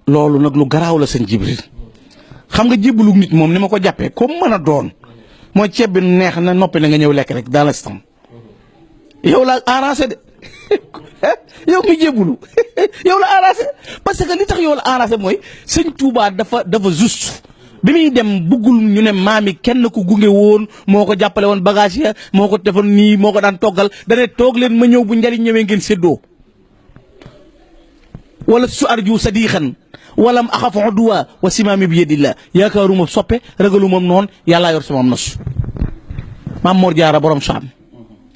loolu nag lu garaaw la sëñ Jibril xam nga jébbalu nit moom ni ma ko jàppee comme mën a doon mooy ceeb bi neex na noppi na nga ñëw lekk rek dans l'instant yow la arrangé de yow mi jébbalu yow la arrangé parce que li tax yow la arrangé mooy sëñ Touba dafa juste bi muy dem buggul ñu ne maami kenn ku gunge woon moo ko jàppale woon bagage ya moo ko defoon nii moo ko daan toggal dane toog leen ma ñëw bu njariñ ñëwee ngeen séddoo wala su arju sadixan walam axaf uduwa wa simaami bi yedillah yaakaaruma soppe ragaluma noonu yàllaa yor sama nos maam Mor Jaara borom saam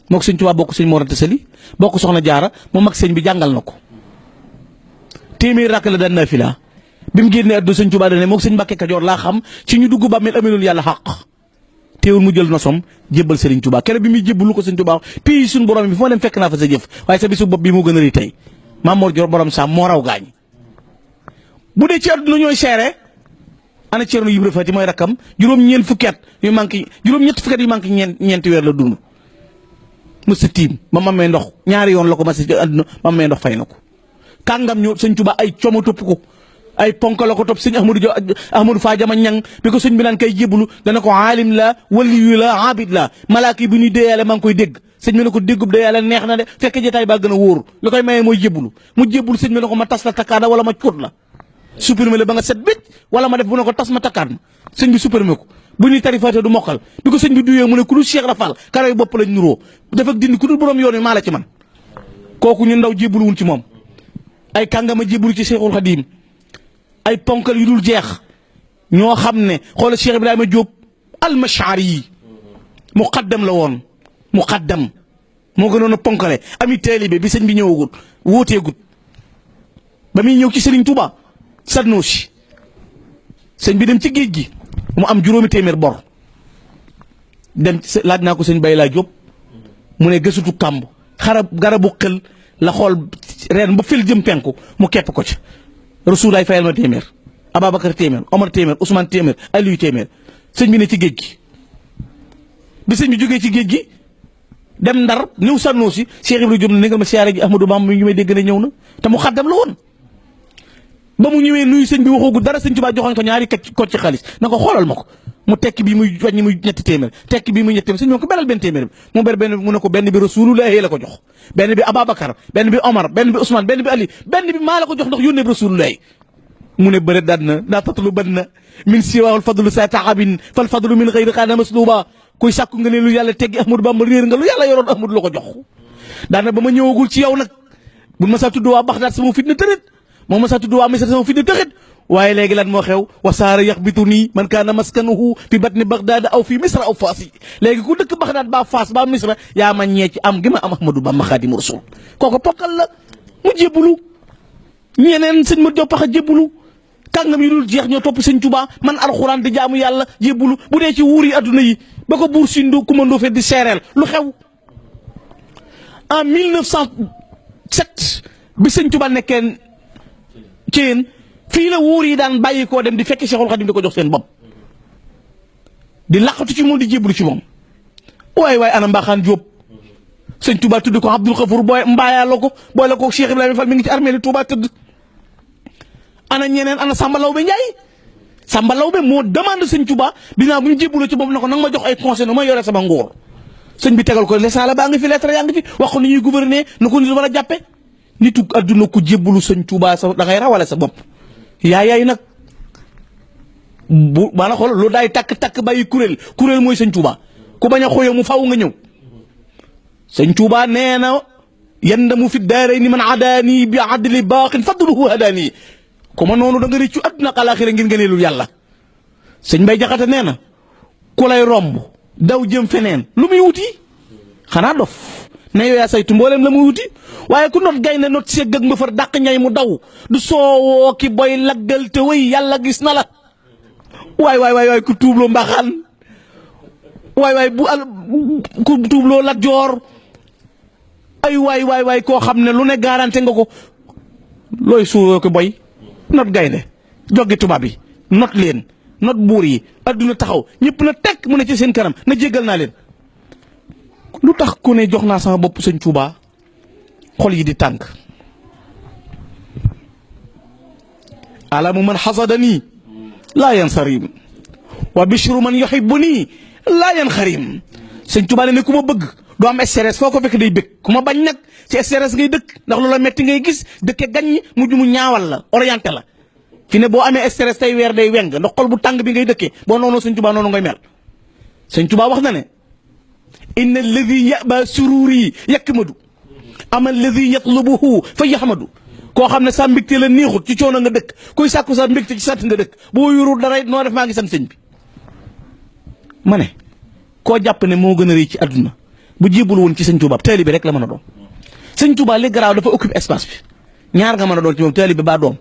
moo ko sëñ Tuubaa bokk sëñ Mor Anta Sali bokk soxna Jaara mu mag sëñ bi jàngal na ko téeméer rakk la daan naafila bi mu génnee àdduna sëñ Tuubaa dane moo ko sëñ Mbàkke Kajoor laa xam ci ñu dugg bàmmeel ameloon yàlla xaq teewul mu jël nosom jébbal sëriñ Tuubaa keroog bi muy jébbalu ko sëñ Tuubaa pii suñu borom bi fu ma dem fekk naa fa sa jëf waaye sa bisu bopp bi moo gën a rëy tey maam Mor Jaara borom saam moo raw gaañ bu dee ci àdduna ñooy seere ana Ceerno Ibra Faati mooy rakkam juróom-ñeent fukki at yu manqué juróom-ñett fukki at yu manqué ñeenti weer la dund mësta tiim ma mamee ndox ñaari yoon la ko mas ci àdduna ma mamee ndox fay na ko kàngam ñoo sëñ Tuubaa ay coomo topp ko ay ponk la ko topp sëñ Ahmadou Fa Jama ñang bi ko sëñ bi naan kay jébbalu dana ko aalim la waliyu la abid la malaaka yi bi ñuy déyaale maa ngi koy dégg sëñ bi ne ko déggub déyaale neex na de fekk jotaay baa gën a wóor li koy mayee mooy jébbalu mu jébbalu sëñ bi ne ko ma tas la takkaada wala ma cuut la supprimer la ba nga set bit wala ma def bu ne ko tas ma takkaat ma sëñ bi supprimer ko bu ñuy tarifaate du mokkal bi ko sëñ bi duyee mu ne ku dul Cheikh Rafal karaw bopp lañ nuroo def ak dindi ku dul borom yoon wi maa la ci man kooku ñu ndaw jébbaluwul ci moom ay kàngama jébbalu ci Cheikhul Khadim ay ponkal yu dul jeex ñoo xam ne xoolal Cheikh Ibrahima Diop almashari yi muqaddam la woon muqaddam moo gënoon a ponkale ami taalibe bi sëñ bi ñëwagut wóoteegut ba muy ñëw ci Serigne Touba Sadnoosi sëñ bi dem ci géej gi mu am juróomi téeméer bor dem laaj naa ko sëñ Bay laa Diop mu ne gësutu kàmb garabu xël la xool reen ba fil jëm penku mu kepp ko ca Rasulaay fayal ma téeméer Ababacar téeméer Omar téeméer Ousmane téeméer Aliou téeméer sëñ bi ne ci géej gi bi sëñ bi jógee ci géej gi dem Ndar ñëw Sadnoosi Cheikh Ibrahima Diop ne nga ma siyaare ji Ahmadou Bamba mi ngi may dégg ne ñëw na te mu xaddam la woon ba mu ñëwee nuyu sëñ bi waxoogu dara sëñ Tuubaa joxoñ ko ñaari kocc ci xaalis na ko xoolal ma ko mu tekki bii muy wàññi muy ñetti téeméer tekki bii muy ñetti téeméer sëñ bi ko beral benn téeméer bi mu ber benn mu ne ko benn bi Rasulullahi la ko jox benn bi Ababacar benn bi Omar benn bi Ousmane benn bi Ali benn bi maa la ko jox ndax yónnee bi Rasulullahi mu ne bëre daat na daa tatlu ban na min siwaawul fadlu sa taxabin fal fadlu min xëyri xaana masluba kuy sàkku nga ne lu yàlla teggi Ahmadou Bamba réer nga lu yàlla yoroon Ahmadou la ko jox daana ba ma ñëwagul ci yow nag bu ma saa tudd waa Baxdaad sama fitna tërët moo ma saa tudd waa Misra sama fitna tërët waaye léegi lan moo xew wasaara yaxbitu nii man kaana maskanuhu fi batni Bagdaad aw fi Misra aw Faas yi léegi ku dëkk Bagdaad baa Faas baa Misra yaa ma ñee ci am gi ma am Ahmadou Bamba Xaadimu Rasuul kooku pokkal la mu jébbalu ñeneen sëñ ma joppax a jébbalu kàngam yi dul jeex ñoo topp sëñ Tuubaa man alxuraan di jaamu yàlla jébbalu bu dee ci wuur yi adduna yi ba ko buur Sindu kumandoo fe di seereel lu xew en 1907 bi sëñ Tuubaa nekkee ci yéen fii la wuur yi daan bàyyi koo dem di fekk Cheikhul Khadim di ko jox seen bopp di laqatu ci moom di jébbalu ci moom waaye waaye ana Mbaxaan Jóob sëñ Tuubaa tudd ko Abdul Xafour booy mbaayaa ko boole ko Cheikh Ibrahima Fall mi ngi ci armée li Tuubaa tëdd ana ñeneen ana Samba Lawbe Njaay Samba Lawbe moo demande sëñ Tuubaa dinaa bu ñu jébbaloo ci bopp na ko nanga ma jox ay conseil nu ma yore sama nguur sëñ bi tegal ko lesaala baa ngi fi lettre yaa ngi fi wax ko ni ñuy gouverner na ko nit war a jàppe nitu adduna ku jébbalu sëñ Tuubaa sa da ngay rawale sa bopp yaay nag bu maanaam xool lu daay takk bàyyi kuréel mooy sëñ Tuubaa ku bañ a xooyee mu faw nga ñëw sëñ Tuubaa nee na yandamu fi daarayni man adaani bi adli baaxin fadluhu hadaani ku ma noonu da nga rëccu adduna ak alaaxira ngir ngëneelul yàlla sëñ Mbay Jaxate nee na ku lay romb daw jëm feneen lu muy wuti xanaa dof ne yow yaa saytu mboolem la muy wuti waaye ku not gaynde not segg ak mbëfër dàq ñay mu daw du soowoo ki boy laggal te wéy yàlla gis na la waay ku tuubloo Mbaxaan waay ku tuubloo Lat Joor ay waay koo xam ne lu ne garanté nga ko looy suuroo ki boy not gaynde joggi tubaab yi not leen not buur yi adduna taxaw ñëpp na tekk mu ne ci seen kanam na jéggal naa leen lu tax ku ne jox naa sama bopp sëñ Tuubaa xol yi di tànk alamu man xasadani laa yansarim wa bishru man yuhibbuni laa yanxarim sëñ Tuubaa ne ku ma bëgg doo am stress foo ko fekk day bëgg ku ma bañ nag ci stress ngay dëkk ndax loola metti ngay gis dëkke gaññi mujj mu ñaawal la orienté la fi ne boo amee stress tey weer day weng ndax xol bu tàng bi ngay dëkkee boo noonu sëñ Tuubaa noonu ngay mel sëñ Tuubaa wax na ne inna alladi yaba sururi yakmadu ama alladi yatlubuhu fa yahmadu koo xam ne sa mbégte la neexut ci coono nga dëkk kuy sàkku sa mbégte ci sant nga dëkk boo yorul dara noo def maa ngi sant sëñ bi ma ne koo jàpp ne moo gën a rëy ci àdduna bu jébul woon ci sëñ Tuubaa taalibe rek la mën a doon sëñ Tuubaa li garaaw dafa occupé espace bi ñaar nga mën a doon ci moom taalibe ba doom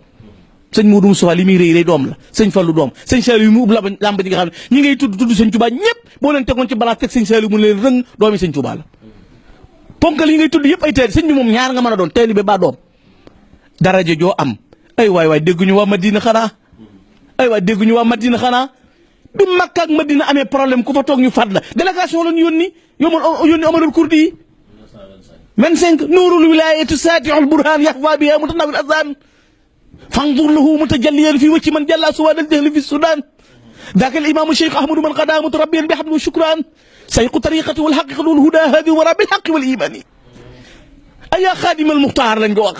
sëñ Modou Moussa li muy rëy doom la sëñ Fallou doom sëñ Saliou mu ub lamb ji nga xam ne ñi ngay tudd sëñ Tuubaa ñëpp boo leen tegoon ci balaa teg sëñ Saliou mu leen rëng doomi sëñ Tuubaa la ponkal yi ngay tudd yëpp ay taalibe sëñ bi moom ñaar nga mën a doon taalibe ba doom daraja joo am ay waay dégguñu waa Madina xanaa ay waay dégguñu waa Madina xanaa bi Makka ak Madina amee problème ku fa toog ñu faat la délégation la ñu yónni yónni Omarul Kurdi yi 25 nuurul wilayati saatihul burhan yaxfa biha mutanawil azan fanzur lahu mutajalliyan fi wacci man jalla suwad al jahli fi sudan ذاك الإمام الشيخ أحمد من قدام متربيا بحمد وشكران سيق طريقة والحقيقة والهدى هذه ورا بالحق والإيمان أيا خادم المختار lañ ko wax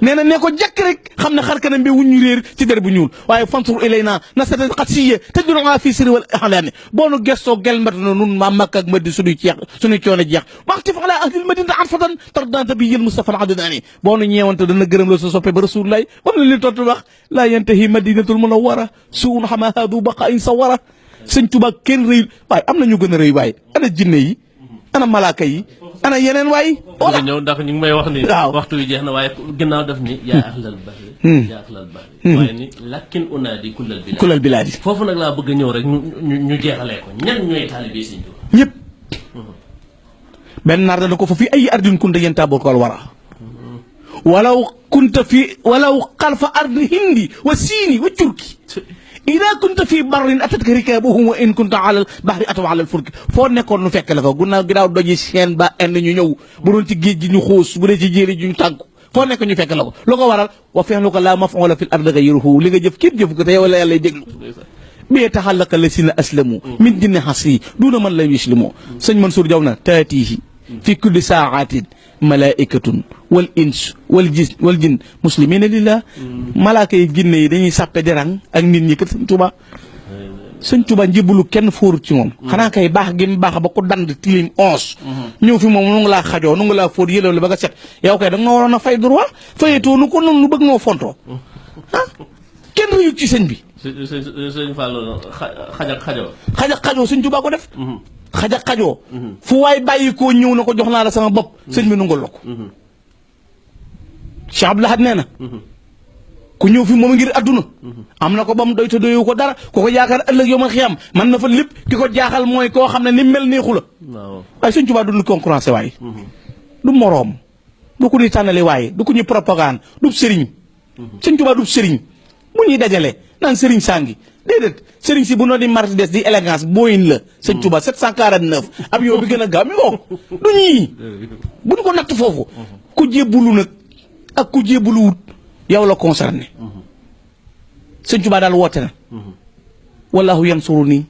nee na ne ko jàkk rek xam ne xar kanam bi wuñu réer ci der bu ñuul waaye fansur ilayna nasatan qadsiya tadruna fi sirri wal ihlani boo nu gestoo gelmat na nun maa Makka ak Madina suñuy coono jeex waxtif ala ahlil madina arfatan tardanta bi yël Mustafa al adnani boo nu ñeewante dana gërëm la sa soppe ba rasulullah bam na leen tontu wax laa yantahi madinatul munawwara suun xama hadu baqa in sawara sëñ Tuubaa kenn rëy waaye am na ñu gën a rëy waaye ana jinne yi ana malaaka yi ana yeneen waay wala ñëw ndax ñu ngi may wax ni waxtu wi jeex na waaye ginnaaw def ni yaa ahlal bahri yaa ahlal bahri waaye ni lakkin unaadi kullal bilaadi foofu nag laa bëgg a ñëw rek ñu jeexalee ko ñan ñooy taalibe sëñ Tuubaa ñëpp benn naar dana ko fa fi ay ardin kunta yenta bookal wara walaw xalfa ardi hindi wa siini wa turki ida kunta fii barrin atatka rikaabuhum wa in kunta alal bahri ataw alal fulki foo nekkoon nu fekk la ko ginnaaw doji seen ba en ñu ñëw bu doon ci géej gi ñu xuus bu dee ci jéeri ji ñu tànku foo nekk ñu fekk la ko lu ko waral wa fi'luka laa maf'uula fil ardi ghayruhu li nga jëf kenn jëf ko te yow la yàlla déglu bi taxallaqa lasina aslamu min jinni xasi duuna man lam yuslimu sëñ Mansour Diaw na taatihi fi kulli saatin malaikatun wal ins wal jin muslimina lillah malaaka yi jinne yi dañuy sàppe derang ak nit ñi kat sëñ Tuubaa njëbbalu kenn fóorut ci moom xanaa kay baax gi mu baax ba ko dand tilim 11 ñëw fi moom nu ngi laa xajoo nu ngi laa fóot yëlal la ba nga set yow kay da nga waroon a fay droit fayetoo nu ko noonu nu bëgg noo fontoo kenn rëyut ci sëñ bi sëñ Fallou xajak xajoo sëñ Tuubaa ko def xajak xajoo fu waay bàyyi koo ñëw na ko jox naa la sama bopp sëñ bi nungul la ko Cheikh Abdou Lahad nee na ku ñëw fi moom ngir adduna am na ko ba mu doy te doyu ko dara ku ko yaakaar ëllëg yow ma xiyam man na fa lépp ki ko jaaxal mooy koo xam ne ni mel neexu la waaye sëñ Tuubaa du ñu concurrencé waaye du moroom du ko ñuy tànnale waaye du ko ñuy propagande du sëriñ sëñ Tuubaa du sëriñ bu ñuy dajale naan sëriñ sàngi déedéet sëriñ si bu noo di Mercedes di élégance Boeing la sëñ Tuubaa 749 ab yow bi gën a gaaw mi ko du ñii bu ñu ko natt foofu ku jébbulu nag ak ku jébbulu wut yow la concerné sëñ Tuubaa daal woote na wallahu yansuruni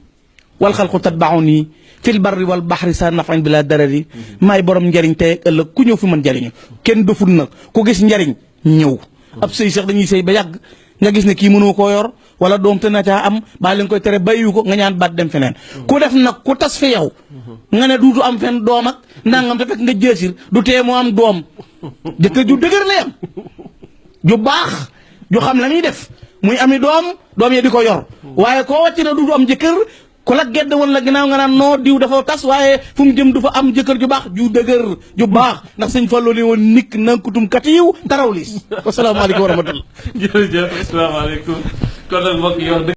wal xalqu tatbauni fil barri wal baxri sa nafan bi la darari maay borom njariñ tey ak ëllëg ku ñëw fi man njariñu kenn doful nag ku gis njariñ ñëw ab sëy sax dañuy sëy ba yàgg nga gis ne kii mënoo koo yor wala doom te na caa am baa leen koy tere bàyyiwu ko nga ñaan baat dem feneen ku def nag ku tas fi yow nga ne duutu am fen doom ak nangam te fekk nga jeesir du tee moo am doom jëkkër ju dëgër lay am ju baax ju xam la muy def muy ami doom ya di ko yor waaye koo wàcc na duutu am jëkkër ku la gedd woon la ginnaaw nga naan noo diw dafa tas waaye fu mu jëm du fa am jëkkër ju baax ju dëgër ju baax ndax sëñ Fallou li woon nikk nankutum katiw taraw liis wasalaamaaleykum wa rahmatullah jërëjëf asalaamaaleykum kon nag mbokk yi